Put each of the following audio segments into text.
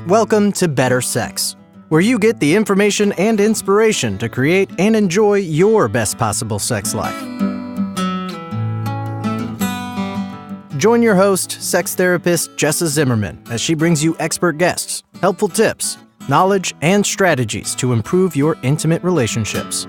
Welcome to Better Sex, where you get the information and inspiration to create and enjoy your best possible sex life. Join your host, sex therapist Jessa Zimmerman, as she brings you expert guests, helpful tips, knowledge, and strategies to improve your intimate relationships.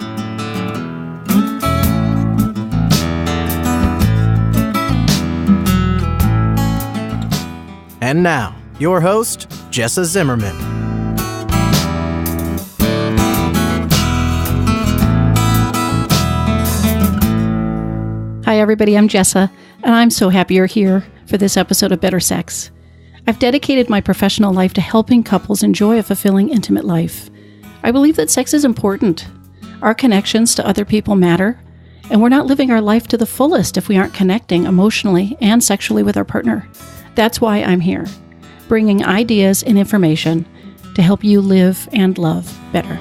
And now, your host, Jessa Zimmerman. Hi, everybody. I'm Jessa, and I'm so happy you're here for this episode of Better Sex. I've dedicated my professional life to helping couples enjoy a fulfilling, intimate life. I believe that sex is important. Our connections to other people matter, and we're not living our life to the fullest if we aren't connecting emotionally and sexually with our partner. That's why I'm here, bringing ideas and information to help you live and love better.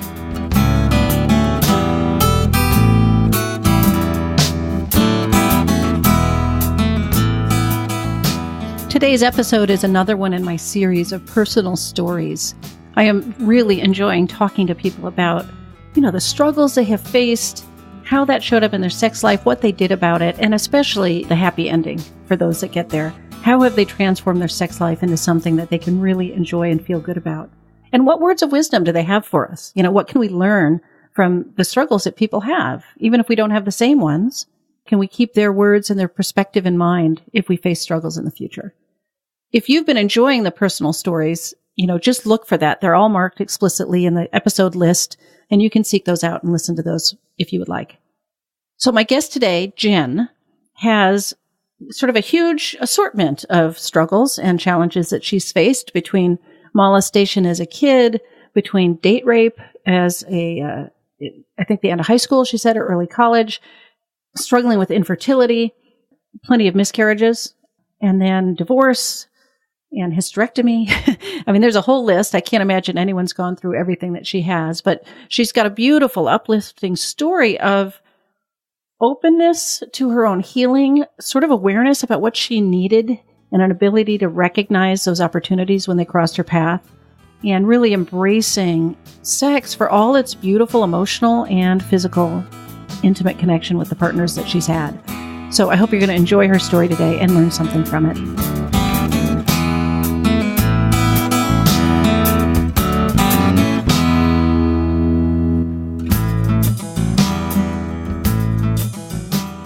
Today's episode is another one in my series of personal stories. I am really enjoying talking to people about, the struggles they have faced, how that showed up in their sex life, what they did about it, and especially the happy ending for those that get there. How have they transformed their sex life into something that they can really enjoy and feel good about? And what words of wisdom do they have for us? What can we learn from the struggles that people have? Even if we don't have the same ones, can we keep their words and their perspective in mind if we face struggles in the future? If you've been enjoying the personal stories, just look for that. They're all marked explicitly in the episode list, and you can seek those out and listen to those if you would like. So my guest today, Jenn, has sort of a huge assortment of struggles and challenges that she's faced between molestation as a kid, between date rape as I think the end of high school, she said, or early college, struggling with infertility, plenty of miscarriages, and then divorce and hysterectomy. I mean, there's a whole list. I can't imagine anyone's gone through everything that she has, but she's got a beautiful, uplifting story of openness to her own healing, sort of awareness about what she needed, and an ability to recognize those opportunities when they crossed her path, and really embracing sex for all its beautiful emotional and physical intimate connection with the partners that she's had. So I hope you're going to enjoy her story today and learn something from it.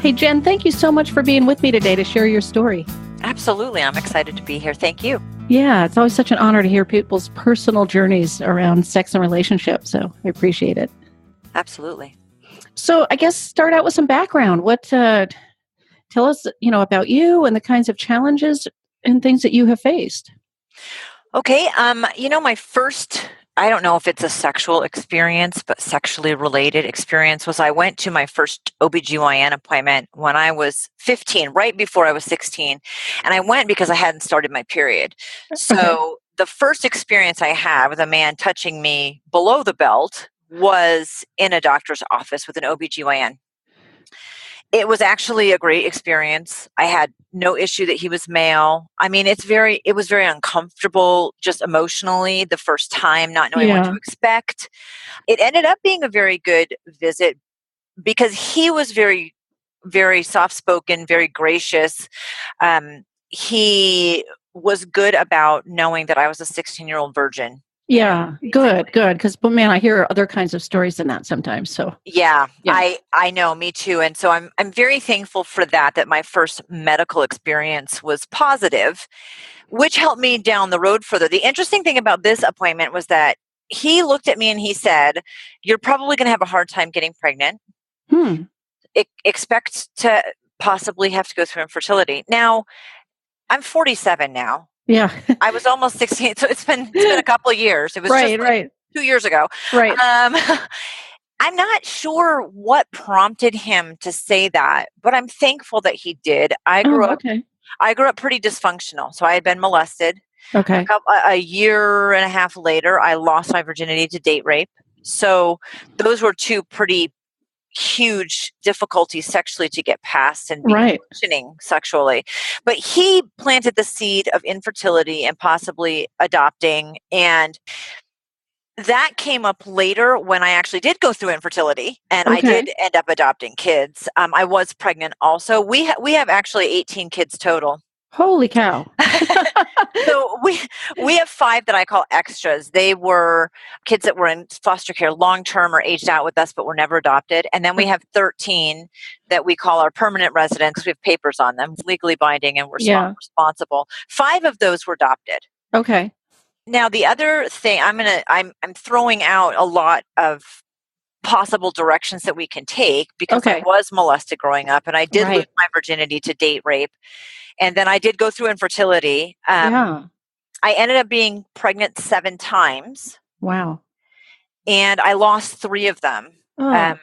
Hey, Jenn, thank you so much for being with me today to share your story. Absolutely. I'm excited to be here. Thank you. Yeah, it's always such an honor to hear people's personal journeys around sex and relationships, so I appreciate it. Absolutely. So I guess start out with some background. Tell us, about you and the kinds of challenges and things that you have faced. Okay. My first, I don't know if it's a sexual experience, but sexually related experience was I went to my first OBGYN appointment when I was 15, right before I was 16. And I went because I hadn't started my period. So the first experience I had with a man touching me below the belt was in a doctor's office with an OBGYN. It was actually a great experience. I had no issue that he was male. I mean, it was very uncomfortable just emotionally the first time, not knowing what to expect. It ended up being a very good visit because he was very, very soft-spoken, very gracious. He was good about knowing that I was a 16-year-old virgin. Yeah, good. Because, man, I hear other kinds of stories than that sometimes. So yeah. I know, me too. And so I'm very thankful for that my first medical experience was positive, which helped me down the road further. The interesting thing about this appointment was that he looked at me and he said, "You're probably going to have a hard time getting pregnant. Expect to possibly have to go through infertility." Now, I'm 47 now. Yeah. I was almost 16, so it's been a couple of years. It was right. 2 years ago. Right. I'm not sure what prompted him to say that, but I'm thankful that he did. I grew up pretty dysfunctional. So I had been molested. Okay. A year and a half later, I lost my virginity to date rape. So those were two pretty huge difficulties sexually to get past and be Right. functioning sexually. But he planted the seed of infertility and possibly adopting. And that came up later when I actually did go through infertility and I Okay. did end up adopting kids. I was pregnant also. We have actually 18 kids total. Holy cow. So we have 5 that I call extras. They were kids that were in foster care long-term or aged out with us, but were never adopted. And then we have 13 that we call our permanent residents. We have papers on them, legally binding, and we're Yeah. responsible. 5 of those were adopted. Okay. Now, the other thing I'm throwing out a lot of possible directions that we can take because I Okay. was molested growing up and I did lose Right. my virginity to date rape. And then I did go through infertility. Yeah. I ended up being pregnant 7 times Wow. and I lost 3 of them. Oh.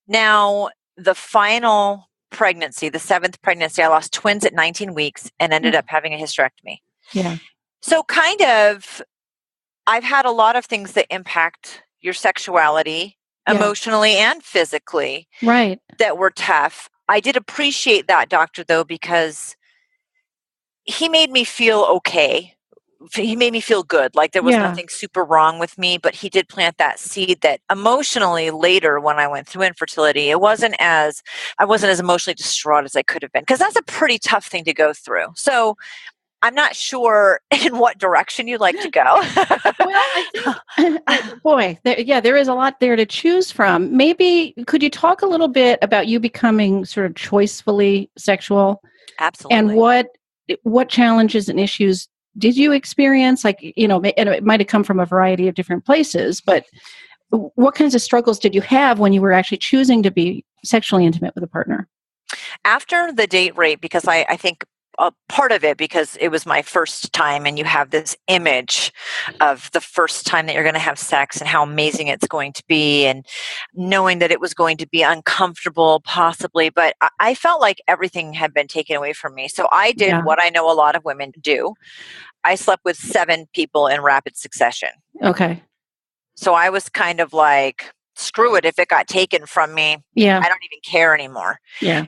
Now, the final pregnancy, the 7th pregnancy, I lost twins at 19 weeks and ended up having a hysterectomy. Yeah. So kind of, I've had a lot of things that impact your sexuality emotionally and physically Right. that were tough. I did appreciate that doctor though, because he made me feel okay. He made me feel good. Like there was nothing super wrong with me, but he did plant that seed that emotionally later when I went through infertility, I wasn't as emotionally distraught as I could have been. Cause that's a pretty tough thing to go through. So I'm not sure in what direction you'd like to go. Well, I think, boy, there is a lot there to choose from. Maybe could you talk a little bit about you becoming sort of choicefully sexual? Absolutely. And what challenges and issues did you experience? Like, and it might have come from a variety of different places, but what kinds of struggles did you have when you were actually choosing to be sexually intimate with a partner? After the date rape, because I think a part of it, because it was my first time and you have this image of the first time that you're going to have sex and how amazing it's going to be and knowing that it was going to be uncomfortable possibly, but I felt like everything had been taken away from me. So I did what I know a lot of women do. I slept with 7 people in rapid succession. Okay. So I was kind of like, screw it, if it got taken from me, I don't even care anymore. Yeah.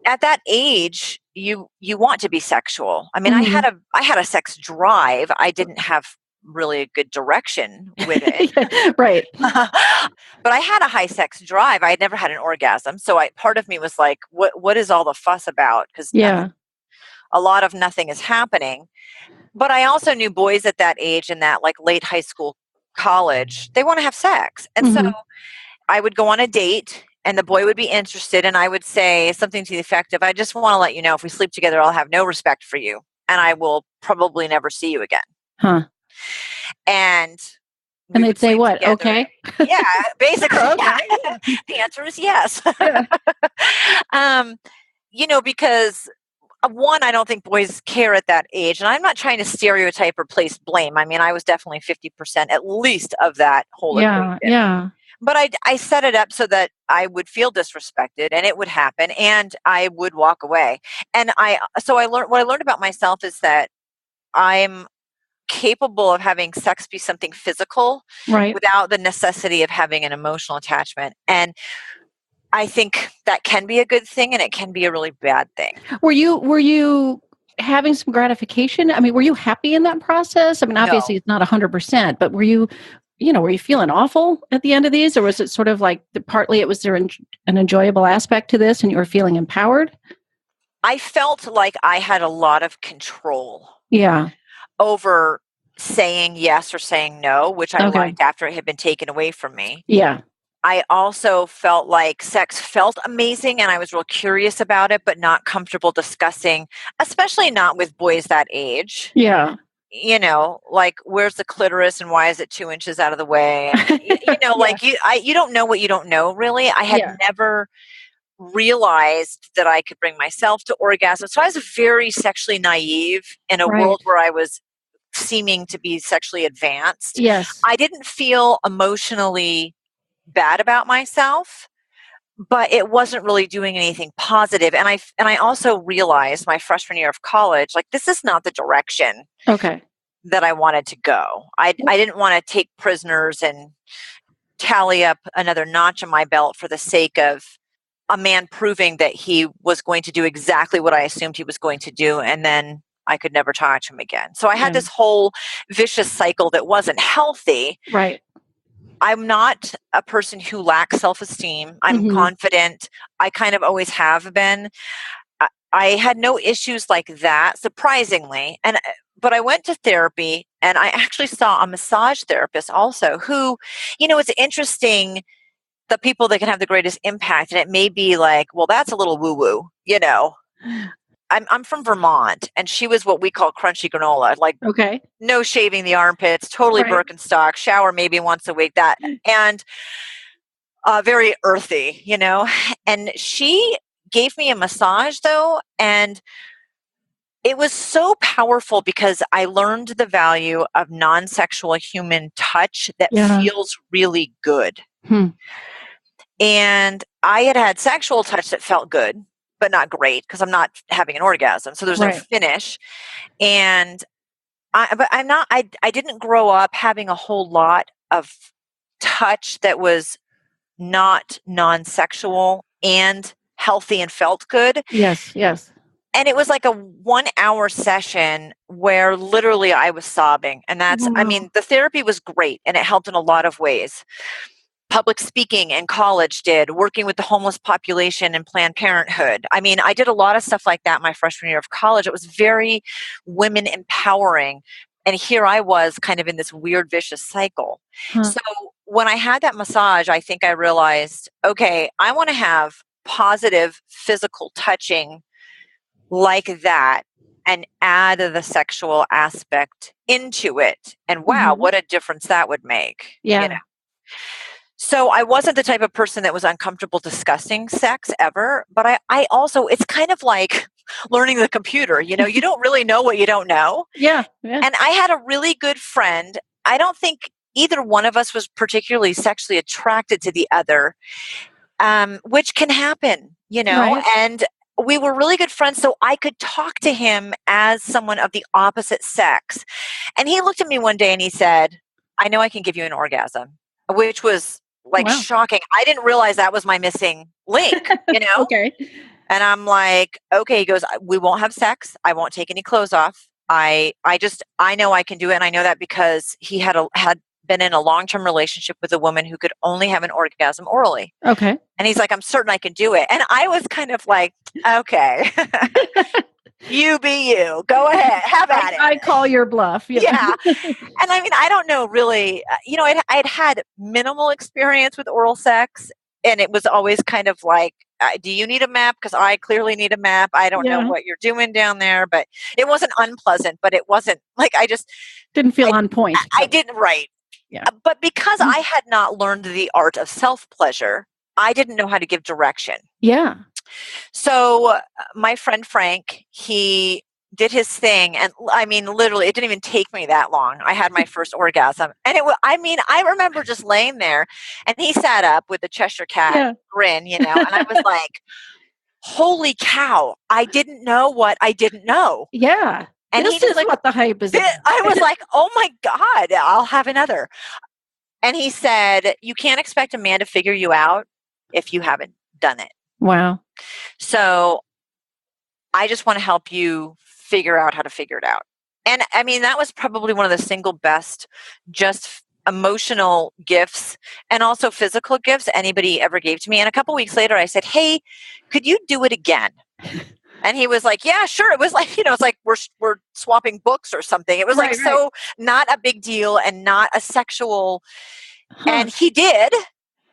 At that age, you want to be sexual. I mean, I had a sex drive. I didn't have really a good direction with it. Right. But I had a high sex drive. I had never had an orgasm. So part of me was like, what is all the fuss about? Because a lot of nothing is happening. But I also knew boys at that age in that like late high school, college, they want to have sex. And so I would go on a date and the boy would be interested and I would say something to the effect of, I just want to let you know if we sleep together, I'll have no respect for you and I will probably never see you again. Huh. And they'd say what? Together. Okay. Yeah, basically. Okay. Yeah. The answer is yes. Because one, I don't think boys care at that age. And I'm not trying to stereotype or place blame. I mean, I was definitely 50% at least of that whole equation. Yeah. But I set it up so that I would feel disrespected and it would happen and I would walk away. And I learned about myself is that I'm capable of having sex be something physical without the necessity of having an emotional attachment. And I think that can be a good thing and it can be a really bad thing. Were you having some gratification? I mean, were you happy in that process? I mean, obviously it's not 100%, but were you feeling awful at the end of these? Or was it sort of like partly it was there an enjoyable aspect to this and you were feeling empowered? I felt like I had a lot of control over saying yes or saying no, which I liked after it had been taken away from me. Yeah. I also felt like sex felt amazing and I was real curious about it, but not comfortable discussing, especially not with boys that age. Yeah. Like where's the clitoris and why is it 2 inches out of the way? And, like you don't know what you don't know, really. I had never realized that I could bring myself to orgasm. So I was very sexually naive in a world where I was seeming to be sexually advanced. Yes. I didn't feel emotionally bad about myself, but it wasn't really doing anything positive. And I also realized my freshman year of college, like this is not the direction that I wanted to go. I didn't want to take prisoners and tally up another notch on my belt for the sake of a man proving that he was going to do exactly what I assumed he was going to do. And then I could never talk to him again. So I had this whole vicious cycle that wasn't healthy. Right. I'm not a person who lacks self-esteem. I'm confident. I kind of always have been. I had no issues like that, surprisingly. But I went to therapy, and I actually saw a massage therapist also who, it's interesting, the people that can have the greatest impact. And it may be like, well, that's a little woo-woo, I'm from Vermont, and she was what we call crunchy granola, like no shaving the armpits, totally Birkenstock, shower maybe once a week, that, and very earthy, and she gave me a massage though, and it was so powerful because I learned the value of non-sexual human touch that feels really good. And I had sexual touch that felt good, but not great because I'm not having an orgasm. So there's no finish. And I didn't grow up having a whole lot of touch that was not non-sexual and healthy and felt good. Yes. And it was like a 1 hour session where literally I was sobbing. And the therapy was great and it helped in a lot of ways. Public speaking in college did, working with the homeless population and Planned Parenthood. I did a lot of stuff like that my freshman year of college. It was very women empowering. And here I was kind of in this weird, vicious cycle. So when I had that massage, I think I realized, okay, I want to have positive physical touching like that and add the sexual aspect into it. And wow, what a difference that would make. Yeah. So I wasn't the type of person that was uncomfortable discussing sex ever, but I also, it's kind of like learning the computer, you don't really know what you don't know. Yeah. And I had a really good friend. I don't think either one of us was particularly sexually attracted to the other, which can happen, and we were really good friends. So I could talk to him as someone of the opposite sex. And he looked at me one day and he said, I know I can give you an orgasm, which was shocking. I didn't realize that was my missing link, Okay. And I'm like, okay, he goes, we won't have sex. I won't take any clothes off. I know I can do it. And I know that because he had been in a long-term relationship with a woman who could only have an orgasm orally. Okay. And he's like, I'm certain I can do it. And I was kind of like, okay, you be you, go ahead, have at it. I call your bluff. Yeah. And I don't know really, I'd had minimal experience with oral sex, and it was always kind of like, do you need a map? Because I clearly need a map. I don't know what you're doing down there, but it wasn't unpleasant, but it wasn't like, I just didn't feel on point. I didn't, right. Yeah. But because I had not learned the art of self-pleasure, I didn't know how to give direction. Yeah. So my friend Frank, he did his thing. And literally, it didn't even take me that long. I had my first orgasm. And I remember just laying there, and he sat up with the Cheshire Cat grin, and I was like, holy cow, I didn't know what I didn't know. Yeah. And this is what the hype is. I was like, oh my God, I'll have another. And he said, you can't expect a man to figure you out if you haven't done it. Wow. So I just want to help you figure out how to figure it out. And that was probably one of the single best just emotional gifts and also physical gifts anybody ever gave to me. And a couple weeks later, I said, hey, could you do it again? And he was like, yeah, sure. It was like, it's like we're swapping books or something. It was so not a big deal and not a sexual. And he did.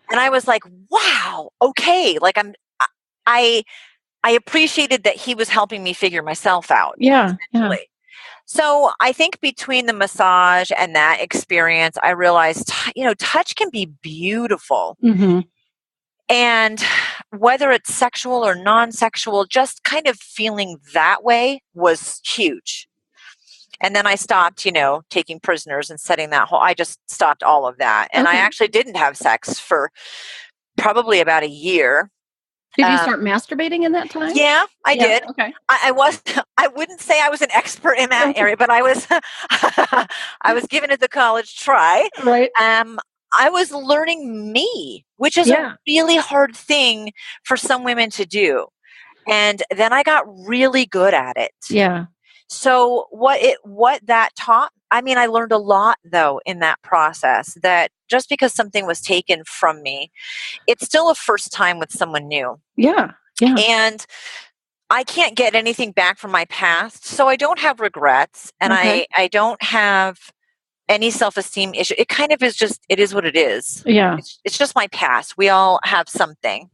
And I was like, wow, okay. Like I appreciated that he was helping me figure myself out. Yeah. So I think between the massage and that experience, I realized, touch can be beautiful. Mm-hmm. And whether it's sexual or non-sexual, just kind of feeling that way was huge. And then I stopped, taking prisoners and setting that I just stopped all of that. And I actually didn't have sex for probably about a year. Did you start masturbating in that time? Yeah, I did. Okay. I wouldn't say I was an expert in that area, but I was, I was giving it the college try. Right. I was learning me, which is a really hard thing for some women to do. And then I got really good at it. Yeah. So what that taught, I mean, I learned a lot though in that process, that just because something was taken from me, it's still a first time with someone new. Yeah. Yeah. And I can't get anything back from my past. So I don't have regrets, and I don't have any self-esteem issue. It kind of is just, it is what it is. Yeah. It's just my past. We all have something.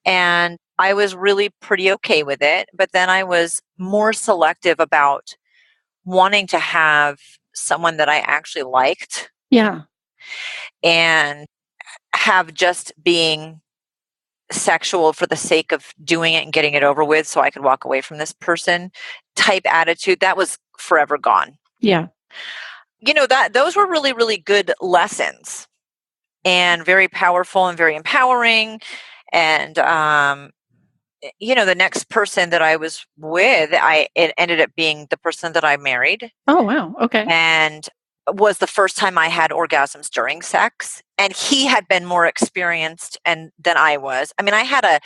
And I was really pretty okay with it. But then I was more selective about wanting to have someone that I actually liked. Yeah. And have just being sexual for the sake of doing it and getting it over with so I could walk away from this person type attitude. That was forever gone. Yeah. Those were really, really good lessons, and very powerful and very empowering. And, the next person that I was with, it ended up being the person that I married. Oh, wow. Okay. And was the first time I had orgasms during sex. And he had been more experienced than I was. I mean, I had a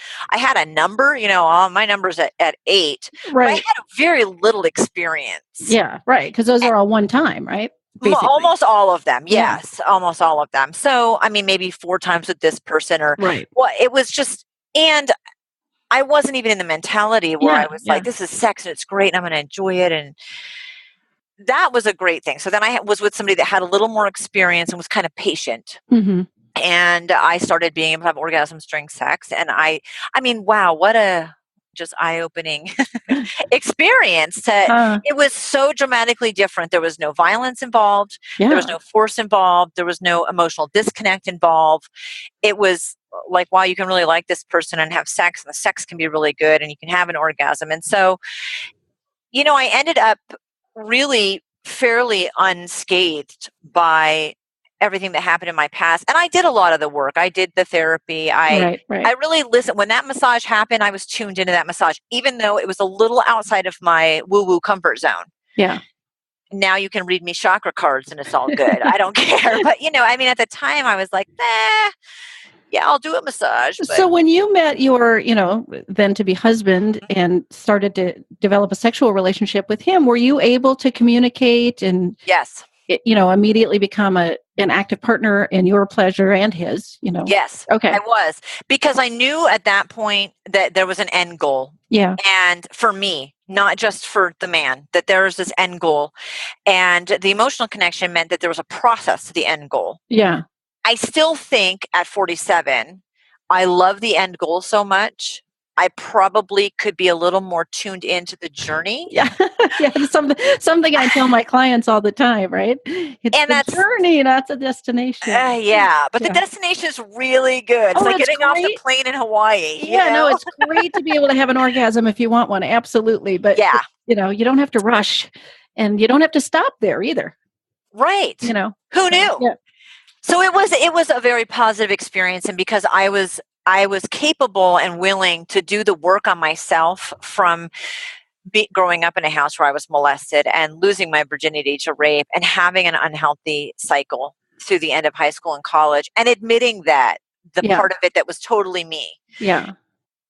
number, my number's at 8. Right. But I had a very little experience. Yeah, right. Because those are all one time, right? Basically. Almost all of them. Yes, almost all of them. So, I mean, maybe 4 times with this person, or it was just, and I wasn't even in the mentality where I was like, this is sex and it's great and I'm going to enjoy it. And that was a great thing. So then I was with somebody that had a little more experience and was kind of patient. Mm-hmm. And I started being able to have orgasms during sex. And I mean, wow, what a just eye-opening experience. It was so dramatically different. There was no violence involved. Yeah. There was no force involved. There was no emotional disconnect involved. It was like, wow, you can really like this person and have sex, and the sex can be really good and you can have an orgasm. And so, I ended up really fairly unscathed by everything that happened in my past. And I did a lot of the work. I did the therapy. I really listened. When that massage happened, I was tuned into that massage, even though it was a little outside of my woo-woo comfort zone. Yeah. Now you can read me chakra cards and it's all good. I don't care. But, at the time I was like, yeah, I'll do a massage. But. So when you met your, then to be husband and started to develop a sexual relationship with him, were you able to communicate and yes, immediately become an active partner in your pleasure and his, Yes. Okay. I was, because I knew at that point that there was an end goal. Yeah. And for me, not just for the man, that there was this end goal. And the emotional connection meant that there was a process to the end goal. Yeah. I still think at 47, I love the end goal so much. I probably could be a little more tuned into the journey. Yeah, yeah. Something I tell my clients all the time, right? It's the journey, not the destination. But the destination is really good. It's like getting off the plane in Hawaii. No, it's great to be able to have an orgasm if you want one. Absolutely, but you don't have to rush, and you don't have to stop there either. Right. Who knew? Yeah. So it was a very positive experience, and because I was capable and willing to do the work on myself from growing up in a house where I was molested and losing my virginity to rape and having an unhealthy cycle through the end of high school and college, and admitting that the part of it that was totally me. Yeah.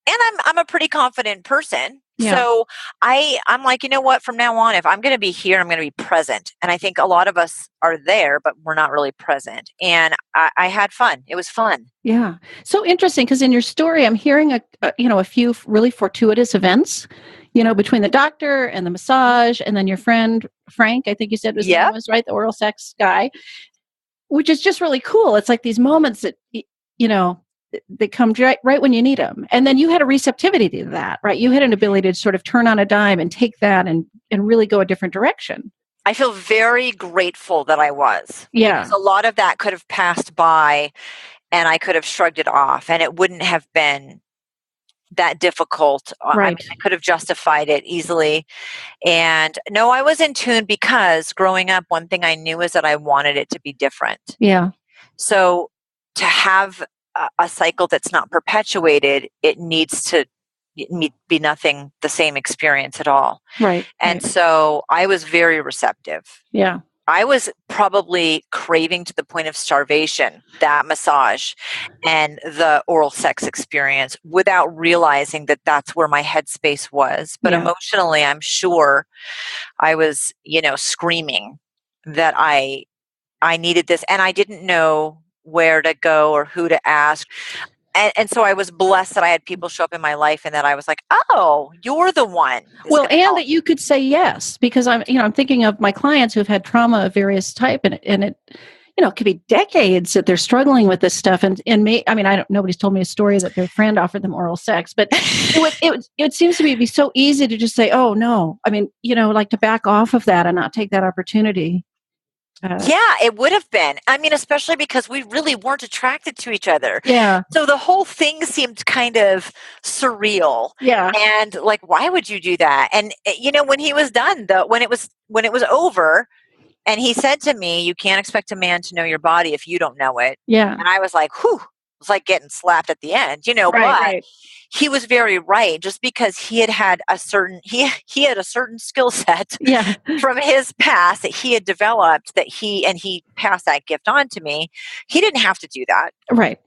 And I'm a pretty confident person. Yeah. So I'm like, what, from now on, if I'm going to be here, I'm going to be present. And I think a lot of us are there, but we're not really present. And I had fun. It was fun. Yeah. So interesting, because in your story, I'm hearing a few really fortuitous events, between the doctor and the massage, and then your friend, Frank, I think you said his name was, right? The oral sex guy, which is just really cool. It's like these moments that, they come right when you need them. And then you had a receptivity to that, right? You had an ability to sort of turn on a dime and take that and really go a different direction. I feel very grateful that I was. Yeah. Because a lot of that could have passed by and I could have shrugged it off, and it wouldn't have been that difficult. Right. I could have justified it easily. And no, I was in tune, because growing up, one thing I knew is that I wanted it to be different. Yeah. So to have a cycle that's not perpetuated, it needs to be nothing the same experience at all. Right. And so I was very receptive. Yeah. I was probably craving to the point of starvation, that massage and the oral sex experience without realizing that that's where my headspace was. But Yeah. emotionally, I'm sure I was, screaming that I needed this and I didn't know where to go or who to ask. And so I was blessed that I had people show up in my life and that I was like, oh, you're the one that's Well, going to and help. that you could say yes, because I'm thinking of my clients who've had trauma of various type, and it it could be decades that they're struggling with this stuff. And me, I mean, nobody's told me a story that their friend offered them oral sex, but it seems to me to be so easy to just say, oh no, I mean, like to back off of that and not take that opportunity. Yeah, it would have been. I mean, especially because we really weren't attracted to each other. Yeah. So the whole thing seemed kind of surreal. Yeah. And like, why would you do that? And when he was done, though, when it was over, and he said to me, "You can't expect a man to know your body if you don't know it." Yeah. And I was like, "Whew!" It was like getting slapped at the end, Right. But Right. he was very right. Just because he had a certain he had a certain skill set Yeah. from his past that he had developed he passed that gift on to me. He didn't have to do that. Right.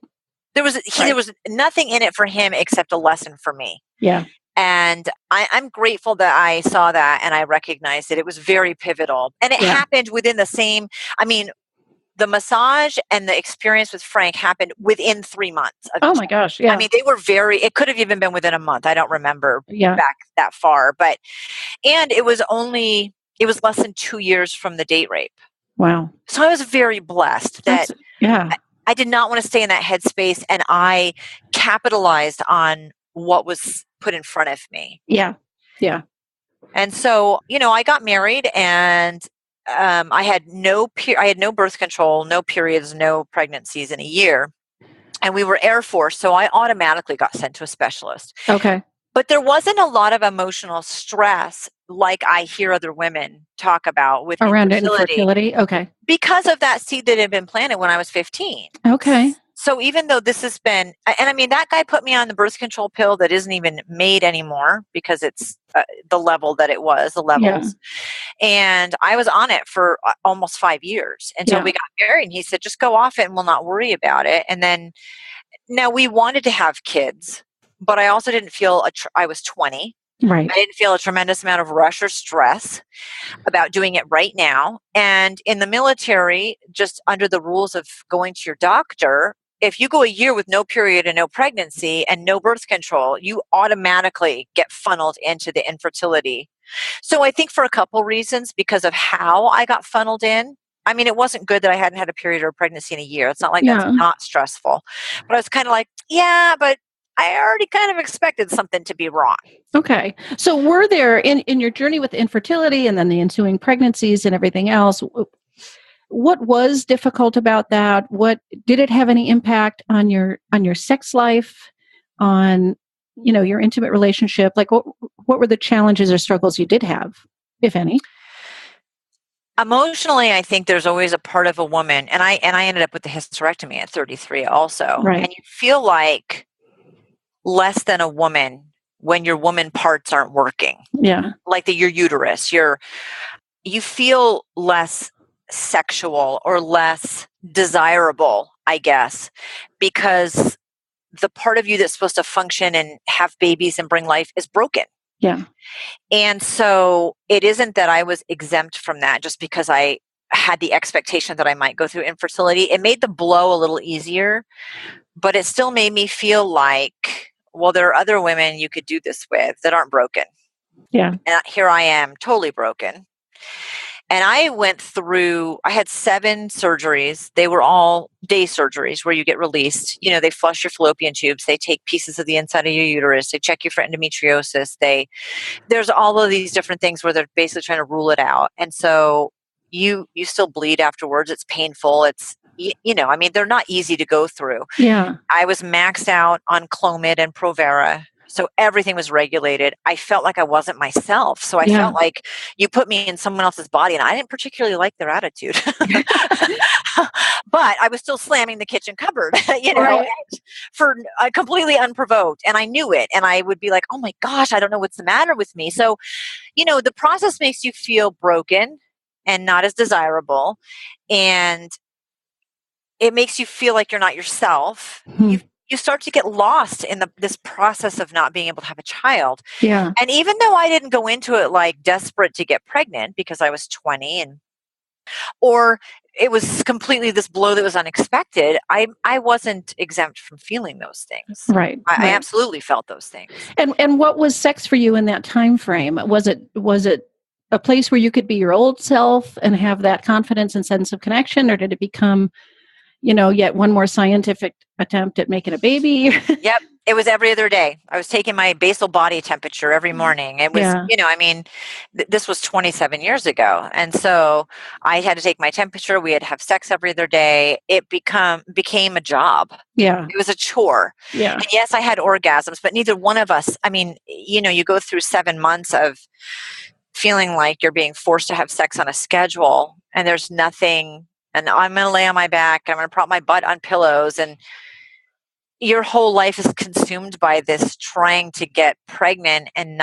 There was nothing in it for him except a lesson for me. Yeah. And I'm grateful that I saw that and I recognized it. It was very pivotal. And it happened within the massage and the experience with Frank happened within 3 months of Oh my gosh. Yeah. I mean, it could have even been within a month. I don't remember Yeah. back that far, and it was less than 2 years from the date rape. Wow. So I was very blessed that I did not want to stay in that headspace, and I capitalized on what was put in front of me. Yeah. Yeah. And so, I got married, and I had no birth control, no periods, no pregnancies in a year. And we were Air Force, so I automatically got sent to a specialist. Okay. But there wasn't a lot of emotional stress like I hear other women talk about with Around infertility. Okay. Because of that seed that had been planted when I was 15. Okay. So even though this has been, and I mean, that guy put me on the birth control pill that isn't even made anymore because it's the level that it was, the levels. Yeah. And I was on it for almost 5 years until we got married. And he said, just go off it and we'll not worry about it. And then, now we wanted to have kids, but I also didn't feel, I was 20. Right. I didn't feel a tremendous amount of rush or stress about doing it right now. And in the military, just under the rules of going to your doctor, if you go a year with no period and no pregnancy and no birth control, you automatically get funneled into the infertility. So I think for a couple reasons, because of how I got funneled in. I mean, it wasn't good that I hadn't had a period or a pregnancy in a year. It's not like that's not stressful. But I was kind of like, yeah, but I already kind of expected something to be wrong. Okay. So were there, in your journey with infertility and then the ensuing pregnancies and everything else, what was difficult about that? What did it have any impact on your sex life, on your intimate relationship? Like what were the challenges or struggles you did have, if any? Emotionally, I think there's always a part of a woman, and I ended up with the hysterectomy at 33 also. Right. And you feel like less than a woman when your woman parts aren't working. Yeah. Like your uterus, you feel less sexual or less desirable, I guess, because the part of you that's supposed to function and have babies and bring life is broken. Yeah. And so it isn't that I was exempt from that just because I had the expectation that I might go through infertility. It made the blow a little easier, but it still made me feel like, well, there are other women you could do this with that aren't broken. Yeah. And here I am, totally broken. And I had 7 surgeries. They were all day surgeries where you get released. They flush your fallopian tubes. They take pieces of the inside of your uterus. They check you for endometriosis. There's all of these different things where they're basically trying to rule it out. And so you still bleed afterwards. It's painful. I mean, they're not easy to go through. Yeah. I was maxed out on Clomid and Provera. So everything was regulated. I felt like I wasn't myself. So I felt like you put me in someone else's body, and I didn't particularly like their attitude. But I was still slamming the kitchen cupboard, Right. for completely unprovoked. And I knew it. And I would be like, oh my gosh, I don't know what's the matter with me. So, the process makes you feel broken. and not as desirable. And it makes you feel like you're not yourself. You start to get lost in this process of not being able to have a child. Yeah. And even though I didn't go into it like desperate to get pregnant because I was 20 or it was completely this blow that was unexpected, I wasn't exempt from feeling those things. Right. I absolutely felt those things. And what was sex for you in that time frame? Was it a place where you could be your old self and have that confidence and sense of connection, or did it become, yet one more scientific attempt at making a baby? Yep. It was every other day. I was taking my basal body temperature every morning. It was, this was 27 years ago. And so I had to take my temperature. We had to have sex every other day. It became a job. Yeah. It was a chore. Yeah. And yes, I had orgasms, but neither one of us, you go through 7 months of feeling like you're being forced to have sex on a schedule and there's nothing, and I'm going to lay on my back. I'm going to prop my butt on pillows, and your whole life is consumed by this trying to get pregnant and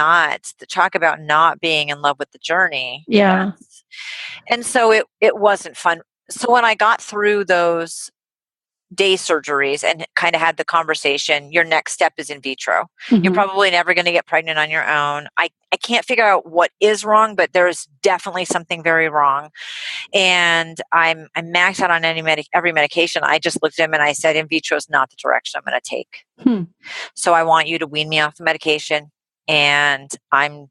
talk about not being in love with the journey. Yeah. And so it wasn't fun. So when I got through those day surgeries and kind of had the conversation, your next step is in vitro. Mm-hmm. You're probably never going to get pregnant on your own. I can't figure out what is wrong, but there's definitely something very wrong. And I'm maxed out on every medication. I just looked at him and I said, in vitro is not the direction I'm going to take. So I want you to wean me off the medication, and I'm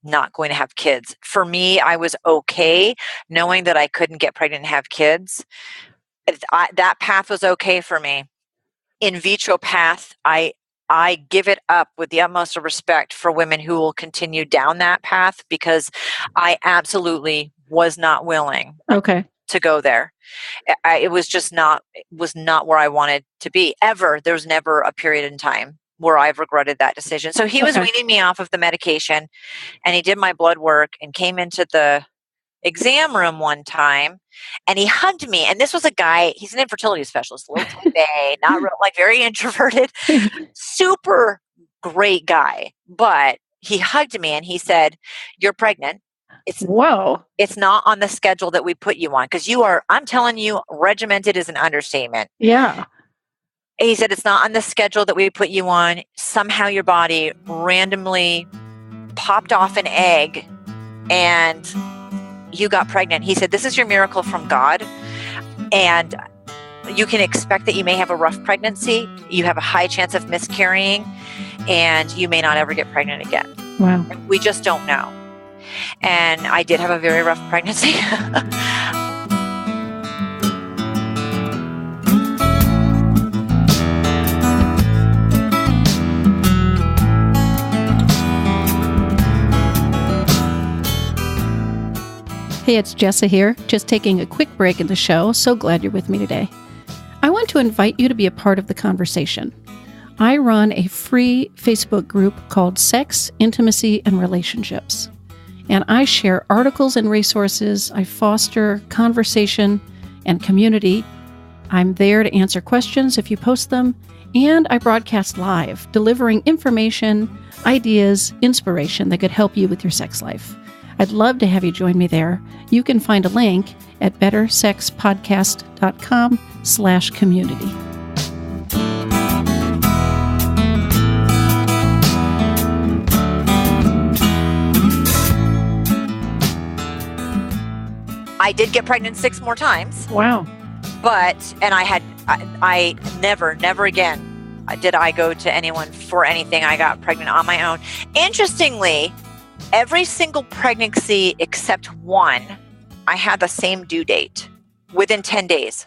not going to have kids. For me, I was okay knowing that I couldn't get pregnant and have kids. That path was okay for me. In vitro path, I give it up with the utmost of respect for women who will continue down that path, because I absolutely was not willing to go there. It was just not where I wanted to be ever. There was never a period in time where I've regretted that decision. So he was weaning me off of the medication, and he did my blood work and came into the exam room one time, and he hugged me. And this was a guy, he's an infertility specialist, a little type A, not real, like very introverted, super great guy. But he hugged me and he said, "You're pregnant. It's not on the schedule that we put you on, because I'm telling you, regimented is an understatement." Yeah. He said, "It's not on the schedule that we put you on. Somehow your body randomly popped off an egg and you got pregnant." He said, "This is your miracle from God, and you can expect that you may have a rough pregnancy. You have a high chance of miscarrying, and you may not ever get pregnant again. Wow. We just don't know." And I did have a very rough pregnancy. Hey, it's Jessa here, just taking a quick break in the show. So glad you're with me today. I want to invite you to be a part of the conversation. I run a free Facebook group called Sex, Intimacy, and Relationships. And I share articles and resources. I foster conversation and community. I'm there to answer questions if you post them. And I broadcast live, delivering information, ideas, inspiration that could help you with your sex life. I'd love to have you join me there. You can find a link at bettersexpodcast.com/community. I did get pregnant 6 more times. Wow. And I never again did I go to anyone for anything. I got pregnant on my own. Interestingly, every single pregnancy except one, I had the same due date within 10 days.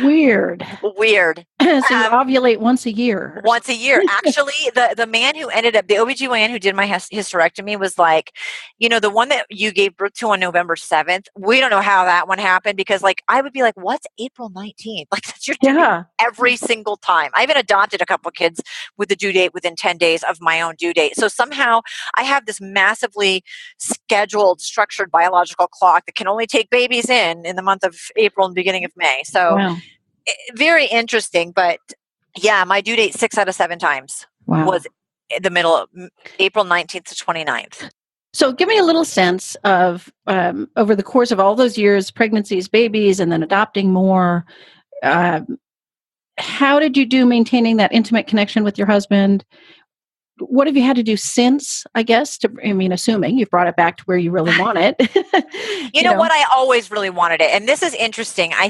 Weird. So you ovulate once a year. Once a year. Actually, the man who ended up, the OBGYN who did my hysterectomy was like, the one that you gave birth to on November 7th, we don't know how that one happened, because I would be like, what's April 19th? Like, that's your due date every single time. I even adopted a couple of kids with the due date within 10 days of my own due date. So somehow I have this massively scheduled, structured biological clock that can only take babies in the month of April and beginning of May. So very interesting. But yeah, my due date 6 out of 7 times was the middle of April 19th to 29th. So give me a little sense of over the course of all those years, pregnancies, babies, and then adopting more. How did you do maintaining that intimate connection with your husband? What have you had to do since, I guess, assuming you've brought it back to where you really want it? You know what? I always really wanted it. And this is interesting. I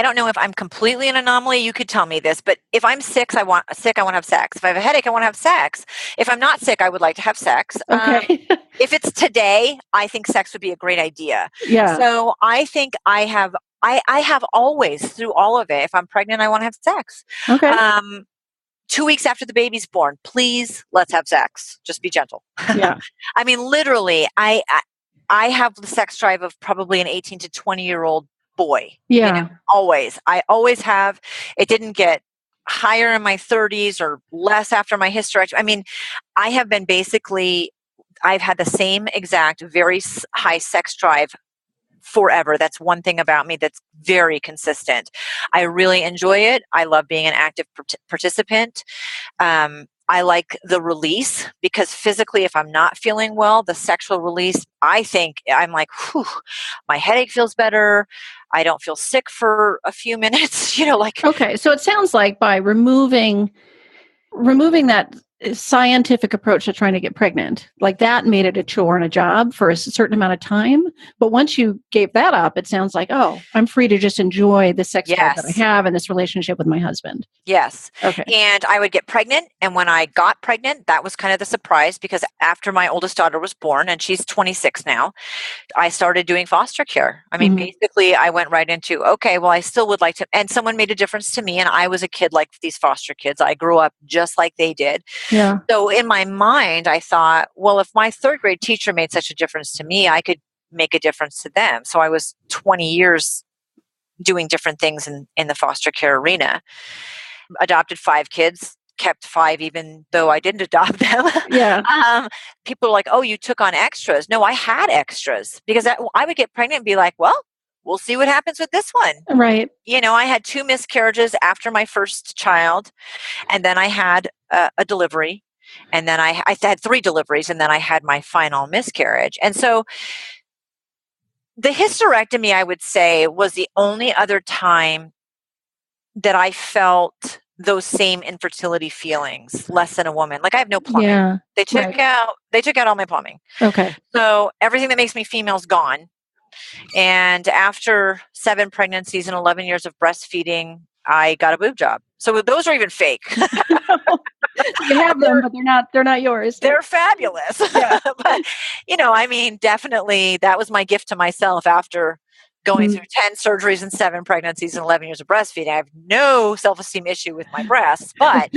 don't know if I'm completely an anomaly. You could tell me this, but if I'm sick, I want to have sex. If I have a headache, I want to have sex. If I'm not sick, I would like to have sex. Okay. If it's today, I think sex would be a great idea. Yeah. So I think I have always, through all of it, if I'm pregnant, I want to have sex. Okay. 2 weeks after the baby's born, please, let's have sex. Just be gentle. Yeah. I mean, literally, I have the sex drive of probably an 18 to 20-year-old boy. Yeah. Always. I always have. It didn't get higher in my 30s or less after my hysterectomy. I mean, I've had the same exact very high sex drive forever. That's one thing about me that's very consistent. I really enjoy it. I love being an active participant. I like the release because physically, if I'm not feeling well, the sexual release, I think I'm like, whew, my headache feels better. I don't feel sick for a few minutes, Okay. So it sounds like by removing that scientific approach to trying to get pregnant, like that made it a chore and a job for a certain amount of time. But once you gave that up, it sounds like, oh, I'm free to just enjoy the sex drive that I have and this relationship with my husband. Yes. Okay. And I would get pregnant. And when I got pregnant, that was kind of the surprise because after my oldest daughter was born, and she's 26 now, I started doing foster care. I mean, basically, I went right into, okay, well, I still would like to, and someone made a difference to me. And I was a kid like these foster kids. I grew up just like they did. Yeah. So in my mind, I thought, well, if my third grade teacher made such a difference to me, I could make a difference to them. So I was 20 years doing different things in the foster care arena. Adopted 5 kids, kept 5 even though I didn't adopt them. Yeah. People are like, oh, you took on extras. No, I had extras because I would get pregnant and be like, well, we'll see what happens with this one. Right. I had 2 miscarriages after my first child, and then I had a delivery, and then I had 3 deliveries, and then I had my final miscarriage. And so the hysterectomy, I would say, was the only other time that I felt those same infertility feelings, less than a woman. Like I have no plumbing. Yeah. They took out all my plumbing. Okay. So everything that makes me female is gone. And after 7 pregnancies and 11 years of breastfeeding, I got a boob job. So those are even fake. You have them, but they're not yours. They're fabulous. Yeah. But, definitely that was my gift to myself after going through 10 surgeries and 7 pregnancies and 11 years of breastfeeding. I have no self-esteem issue with my breasts, but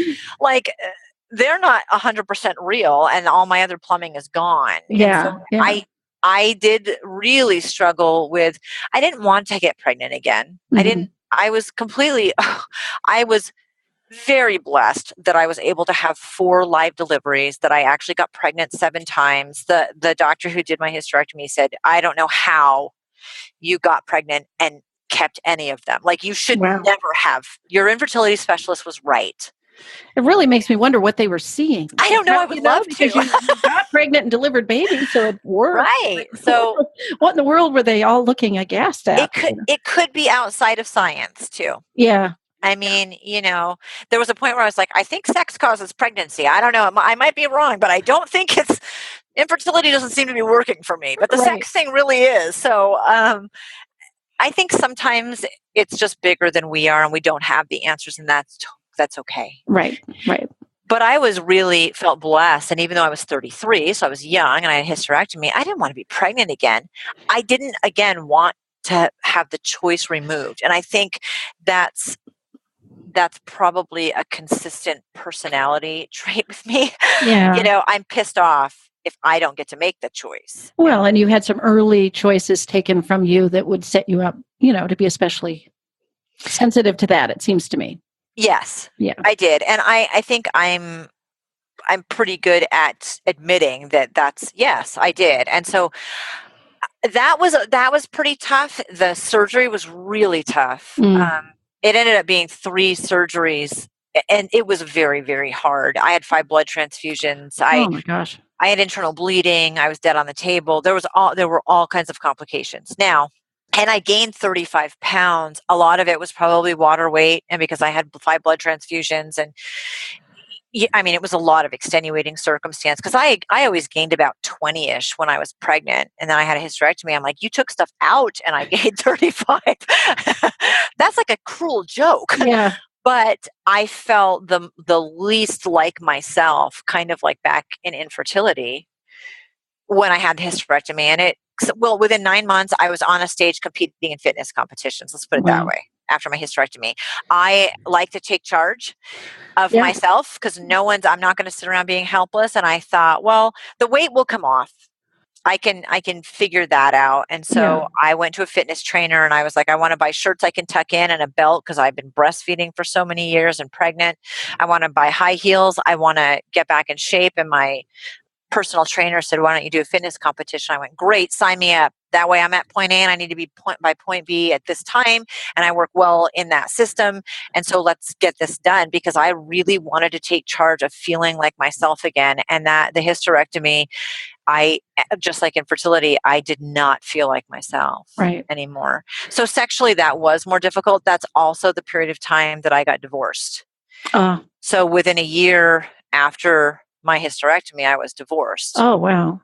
they're not 100% real and all my other plumbing is gone. Yeah. And so I did really struggle with, I didn't want to get pregnant again. I was very blessed that I was able to have 4 live deliveries, that I actually got pregnant 7 times. The doctor who did my hysterectomy said, I don't know how you got pregnant and kept any of them. Like you should never have. Your infertility specialist was right. It really makes me wonder what they were seeing. I don't know. I would love to. You got pregnant and delivered babies, so it worked. Right. So what in the world were they all looking aghast at? It could be outside of science too. Yeah. I mean, there was a point where I was like, I think sex causes pregnancy. I don't know. I might be wrong, but I don't think infertility doesn't seem to be working for me, but the sex thing really is. So I think sometimes it's just bigger than we are and we don't have the answers, and that's okay. Right. But I felt blessed. And even though I was 33, so I was young and I had hysterectomy, I didn't want to be pregnant again. I didn't, again, want to have the choice removed. And I think that's probably a consistent personality trait with me. Yeah. I'm pissed off if I don't get to make the choice. Well, and you had some early choices taken from you that would set you up, to be especially sensitive to that, it seems to me. Yes. Yeah. I did. And I think I'm pretty good at admitting yes, I did. And so that was pretty tough. The surgery was really tough. It ended up being 3 surgeries, and it was very, very hard. I had 5 blood transfusions. Oh my gosh. I had internal bleeding. I was dead on the table. There were all kinds of complications. Now, and I gained 35 pounds. A lot of it was probably water weight, and because I had 5 blood transfusions, and I mean, it was a lot of extenuating circumstance because I always gained about 20-ish when I was pregnant, and then I had a hysterectomy. I'm like, you took stuff out and I gained 35. That's like a cruel joke. Yeah. But I felt the least like myself, kind of like back in infertility when I had the hysterectomy. And within 9 months, I was on a stage competing in fitness competitions. Let's put it that Wow. way. After my hysterectomy, I like to take charge of Yeah. myself because I'm not going to sit around being helpless. And I thought, well, the weight will come off. I can figure that out. And so I went to a fitness trainer and I was like, I want to buy shirts I can tuck in and a belt because I've been breastfeeding for so many years and pregnant. I want to buy high heels. I want to get back in shape. And my personal trainer said, why don't you do a fitness competition? I went, great, sign me up. That way I'm at point A and I need to be by point B at this time. And I work well in that system. And so let's get this done because I really wanted to take charge of feeling like myself again. And that the hysterectomy, just like infertility, I did not feel like myself anymore. So sexually, that was more difficult. That's also the period of time that I got divorced. So within a year after my hysterectomy, I was divorced. Oh, wow.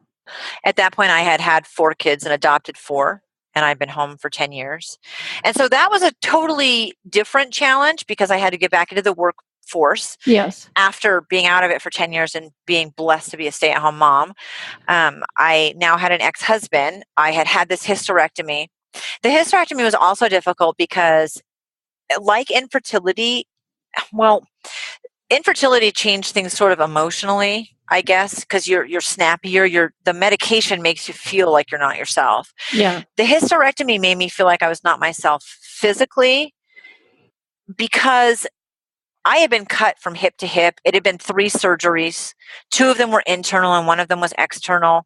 At that point, I had 4 kids and adopted 4, and I'd been home for 10 years. And so that was a totally different challenge because I had to get back into the workforce. Yes. After being out of it for 10 years and being blessed to be a stay-at-home mom. I now had an ex-husband. I had this hysterectomy. The hysterectomy was also difficult because, like infertility, well, infertility changed things sort of emotionally, I guess, because you're snappier. The medication makes you feel like you're not yourself. Yeah. The hysterectomy made me feel like I was not myself physically because I had been cut from hip to hip. It had been 3 surgeries. 2 of them were internal and 1 of them was external.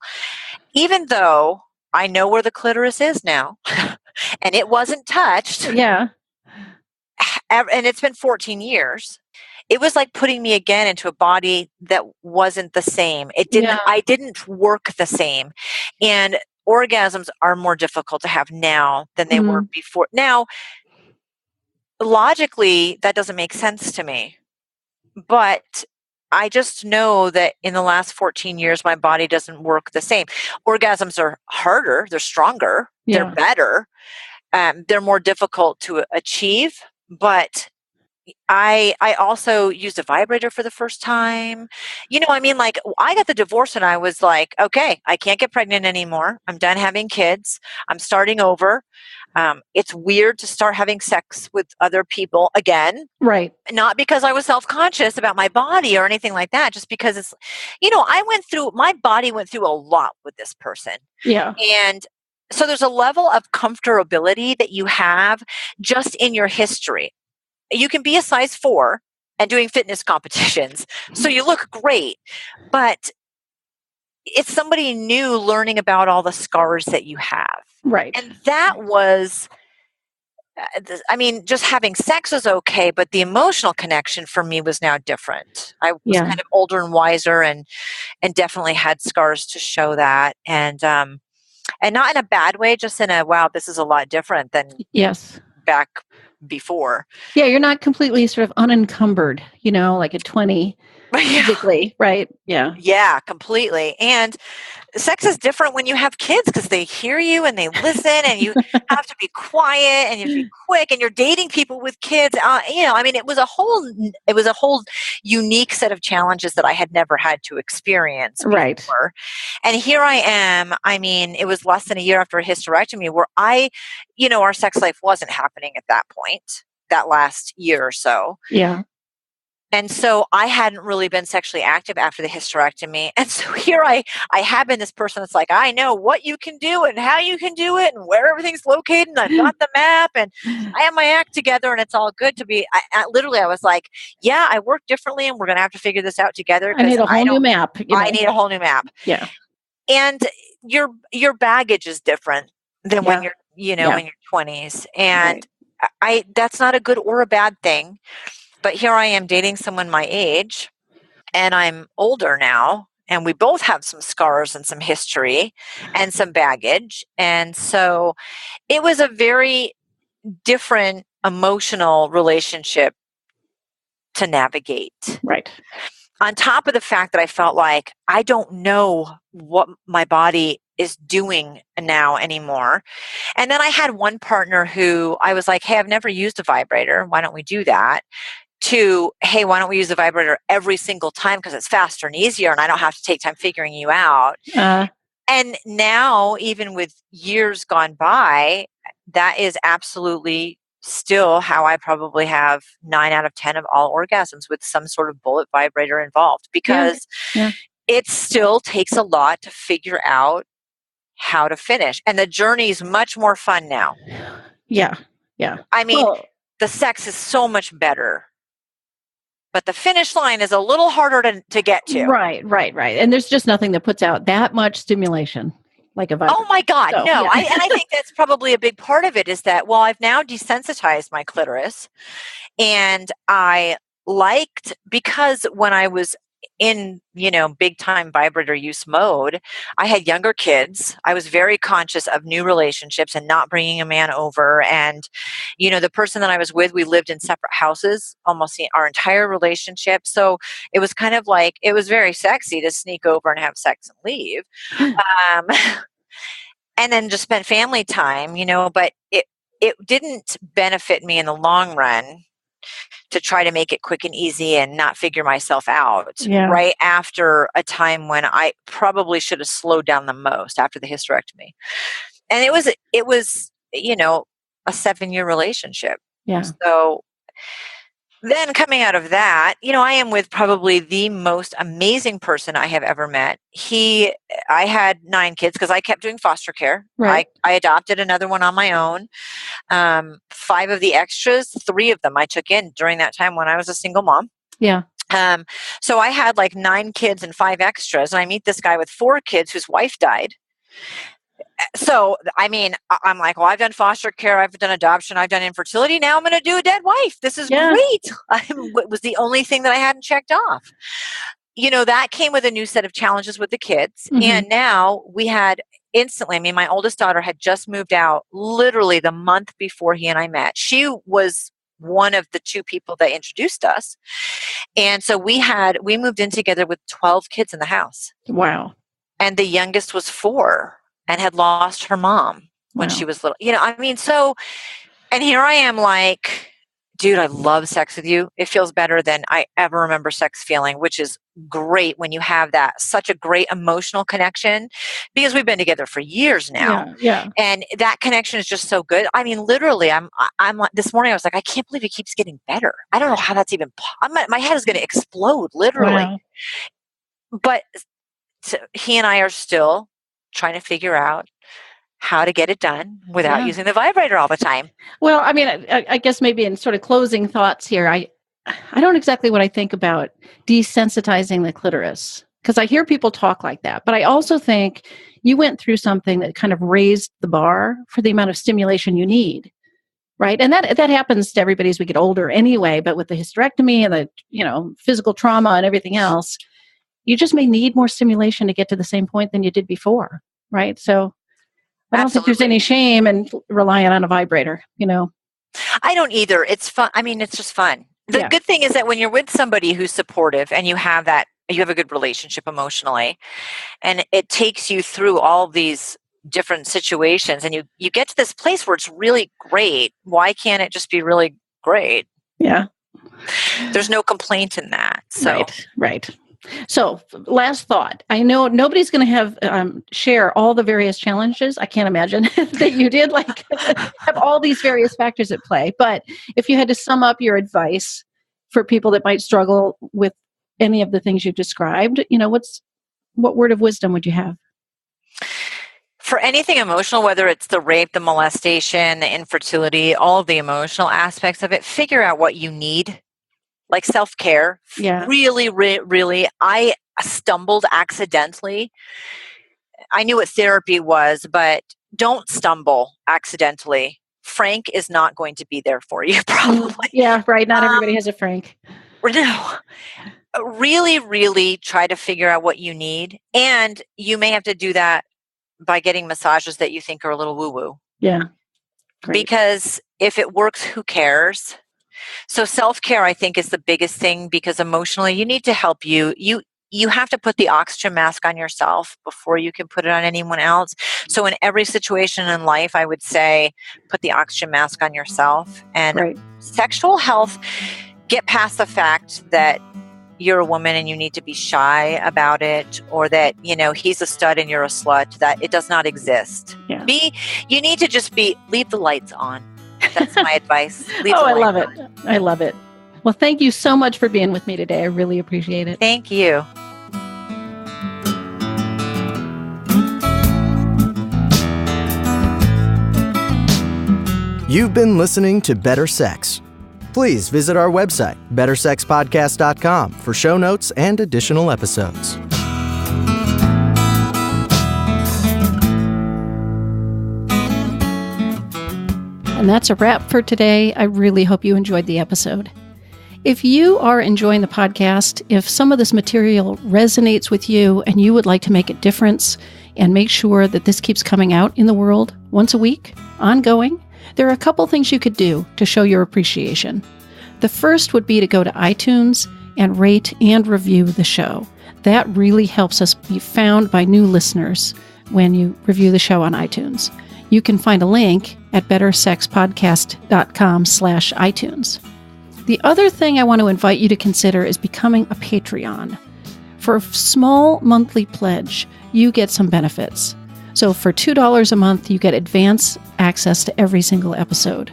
Even though I know where the clitoris is now and it wasn't touched. Yeah. And it's been 14 years. It was like putting me again into a body that wasn't the same. I didn't work the same. And orgasms are more difficult to have now than they were before. Now, logically, that doesn't make sense to me. But I just know that in the last 14 years, my body doesn't work the same. Orgasms are harder. They're stronger. Yeah. They're better. They're more difficult to achieve. But I also used a vibrator for the first time. I mean, like I got the divorce and I was like, okay, I can't get pregnant anymore. I'm done having kids. I'm starting over. It's weird to start having sex with other people again. Right. Not because I was self-conscious about my body or anything like that, just because it's, my body went through a lot with this person. Yeah. And so there's a level of comfortability that you have just in your history. You can be a size 4 and doing fitness competitions. So you look great, but it's somebody new learning about all the scars that you have. Right. And that was, just having sex was okay, but the emotional connection for me was now different. I was kind of older and wiser and definitely had scars to show that. And not in a bad way, just in a, wow, this is a lot different than back before. Yeah, you're not completely sort of unencumbered, like at 20 physically, right? Yeah. Yeah, completely. And sex is different when you have kids because they hear you and they listen and you have to be quiet and you have to be quick and you're dating people with kids. It was a whole unique set of challenges that I had never had to experience before. Right. And here I am. It was less than a year after a hysterectomy where our sex life wasn't happening at that point, that last year or so. Yeah. And so I hadn't really been sexually active after the hysterectomy. And so here I have been this person that's like, I know what you can do and how you can do it and where everything's located. And I've got the map and I have my act together and it's all good to be. I was like, yeah, I work differently and we're going to have to figure this out together. I need a whole new map. I need a whole new map. Yeah. And your baggage is different than when you're, in your 20s. And that's not a good or a bad thing. But here I am dating someone my age, and I'm older now, And we both have some scars and some history and some baggage. And so it was a very different emotional relationship to navigate. Right. On top of the fact that I felt like I don't know what my body is doing now anymore. And then I had one partner who I was like, hey, I've never used a vibrator. Why don't we do that? To, hey, why don't we use the vibrator every single time because it's faster and easier and I don't have to take time figuring you out. And now, even with years gone by, that is absolutely still how I probably have 9 out of 10 of all orgasms with some sort of bullet vibrator involved, because it still takes a lot to figure out how to finish. And the journey is much more fun now. Yeah. Yeah. I mean, the sex is so much better, but the finish line is a little harder to get to. Right. And there's just nothing that puts out that much stimulation like a vibrator. Oh my God, so, no. Yeah. I think that's probably a big part of it is that, well, I've now desensitized my clitoris, and I liked, because when I was in, big time vibrator use mode, I had younger kids. I was very conscious of new relationships and not bringing a man over. And, the person that I was with, we lived in separate houses almost our entire relationship. So it was kind of like, it was very sexy to sneak over and have sex and leave. And then just spend family time, but it didn't benefit me in the long run to try to make it quick and easy and not figure myself out right after a time when I probably should have slowed down the most after the hysterectomy. And it was a 7-year relationship. Yeah. So then coming out of that, I am with probably the most amazing person I have ever met. I had 9 kids because I kept doing foster care. Right. I adopted another one on my own. 5 of the extras, 3 of them I took in during that time when I was a single mom. Yeah. So I had like 9 kids and 5 extras. And I meet this guy with 4 kids whose wife died. So, I mean, I'm like, well, I've done foster care, I've done adoption, I've done infertility. Now I'm going to do a dead wife. This is great. It was the only thing that I hadn't checked off. That came with a new set of challenges with the kids. Mm-hmm. And now we had instantly, my oldest daughter had just moved out literally the month before he and I met. She was one of the 2 people that introduced us. And so we moved in together with 12 kids in the house. Wow. And the youngest was 4. And had lost her mom when she was little. So, and here I am like, dude, I love sex with you. It feels better than I ever remember sex feeling, which is great when you have that, such a great emotional connection, because we've been together for years now. Yeah. And that connection is just so good. Literally, I'm like, this morning I was like, I can't believe it keeps getting better. I don't know how that's even, my head is going to explode, literally. Wow. But he and I are still trying to figure out how to get it done without using the vibrator all the time. Well, I guess maybe in sort of closing thoughts here, I don't exactly what I think about desensitizing the clitoris, because I hear people talk like that. But I also think you went through something that kind of raised the bar for the amount of stimulation you need. Right. And that happens to everybody as we get older anyway. But with the hysterectomy and the, physical trauma and everything else, you just may need more stimulation to get to the same point than you did before, right? So I don't think there's any shame in relying on a vibrator, I don't either. It's fun. It's just fun. The good thing is that when you're with somebody who's supportive and you have a good relationship emotionally, and it takes you through all these different situations, and you get to this place where it's really great. Why can't it just be really great? Yeah. There's no complaint in that. So. Right. So last thought, I know nobody's going to have share all the various challenges. I can't imagine that you did have all these various factors at play. But if you had to sum up your advice for people that might struggle with any of the things you've described, what word of wisdom would you have? For anything emotional, whether it's the rape, the molestation, the infertility, all of the emotional aspects of it, figure out what you need. Like self-care. Yeah. Really, really, I stumbled accidentally. I knew what therapy was, but don't stumble accidentally. Frank is not going to be there for you, probably. Yeah, right. Not everybody has a Frank. No. really, really try to figure out what you need. And you may have to do that by getting massages that you think are a little woo-woo. Yeah. Great. Because if it works, who cares? So self-care, I think, is the biggest thing, because emotionally you need to help you. You have to put the oxygen mask on yourself before you can put it on anyone else. So in every situation in life, I would say put the oxygen mask on yourself. And Right. Sexual health, get past the fact that you're a woman and you need to be shy about it, or that, he's a stud and you're a slut, that it does not exist. Yeah. You need to just leave the lights on. That's my advice. I love it. I love it. Well, thank you so much for being with me today. I really appreciate it. Thank you. You've been listening to Better Sex. Please visit our website, bettersexpodcast.com, for show notes and additional episodes. And that's a wrap for today. I really hope you enjoyed the episode. If you are enjoying the podcast, if some of this material resonates with you and you would like to make a difference and make sure that this keeps coming out in the world once a week, ongoing, there are a couple things you could do to show your appreciation. The first would be to go to iTunes and rate and review the show. That really helps us be found by new listeners when you review the show on iTunes. You can find a link at bettersexpodcast.com/iTunes. The other thing I want to invite you to consider is becoming a Patreon. For a small monthly pledge, you get some benefits. So for $2 a month, you get advance access to every single episode.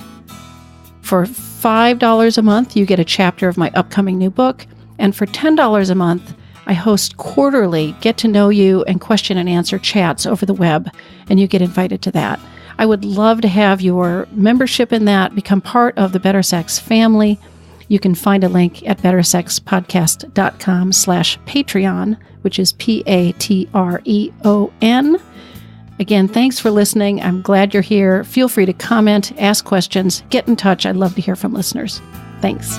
For $5 a month, you get a chapter of my upcoming new book. And for $10 a month, I host quarterly get-to-know-you and question-and-answer chats over the web, and you get invited to that. I would love to have your membership in that, become part of the Better Sex family. You can find a link at bettersexpodcast.com/Patreon, which is Patreon. Again, thanks for listening. I'm glad you're here. Feel free to comment, ask questions, get in touch. I'd love to hear from listeners. Thanks.